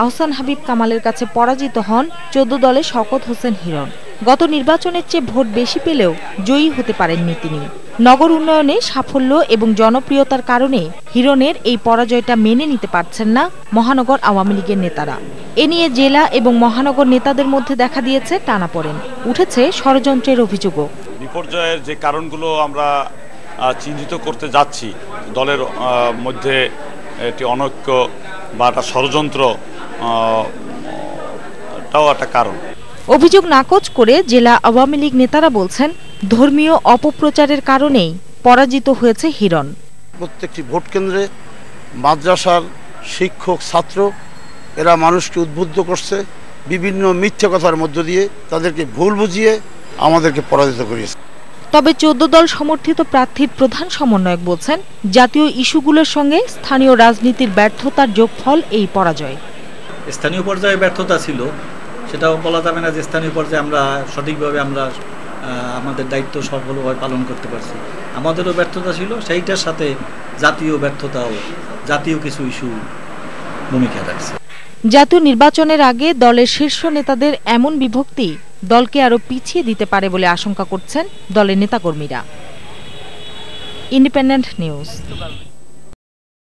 আহসান হাবিব কামালের কাছে পরাজিত হন 14 দলে শওকত হোসেন হিরণ। গত নির্বাচনের চেয়ে ভোট বেশি পেলেও জয়ী হতে পারেননি তিনি। নগর উন্নয়নে সাফল্য এবং জনপ্রিয়তার কারণে হিরণের এই পরাজয়টা মেনে নিতে পারছেন না মহানগর আওয়ামী লীগের নেতারা। এ নিয়ে জেলা এবং মহানগর নেতাদের মধ্যে দেখা দিয়েছে টানাপোড়েন, উঠেছে ষড়যন্ত্রের অভিযোগও। বিপর্যয়ের যে কারণগুলো আমরা চিহ্নিত করতে যাচ্ছি, দলের মধ্যে একটি অনৈক্য বা একটা ষড়যন্ত্র টাও একটা কারণ। অভিযোগ নাকচ করে জেলা আওয়ামী লীগ নেতারা বলছেন, ধর্মীয় অপপ্রচারের কারণেই পরাজিত হয়েছে হিরণ। প্রত্যেকটি ভোট কেন্দ্রে মাদ্রাসার শিক্ষক ছাত্র এরা মানুষকে উদ্বুদ্ধ করছে, বিভিন্ন মিথ্যা কথার মধ্য দিয়ে তাদেরকে ভুল বুঝিয়ে আমাদেরকে পরাজিত করিয়েছে। তবে 14 দল সমর্থিত প্রার্থীর প্রধান সমন্বয়ক বলছেন, জাতীয় ইস্যুগুলোর সঙ্গে স্থানীয় রাজনীতির ব্যর্থতার যোগফল এই পরাজয়। স্থানীয় পর্যায়ে ব্যর্থতা ছিল, সেটাও বলা যাবে না যে স্থানীয় পর্যায়ে আমরা সঠিকভাবে আমাদের দায়িত্ব সফলভাবে পালন করতে পারছি। আমাদেরও ব্যর্থতা ছিল, সেইটার সাথে জাতীয় ব্যর্থতাও, জাতীয় কিছু ইস্যু ভূমিকা রাখছে। জাতীয় নির্বাচনের আগে দলের শীর্ষ নেতাদের এমন বিভক্তি দলকে আরো পিছিয়ে দিতে পারে বলে আশঙ্কা করছেন দলের নেতাকর্মীরা। Independent news.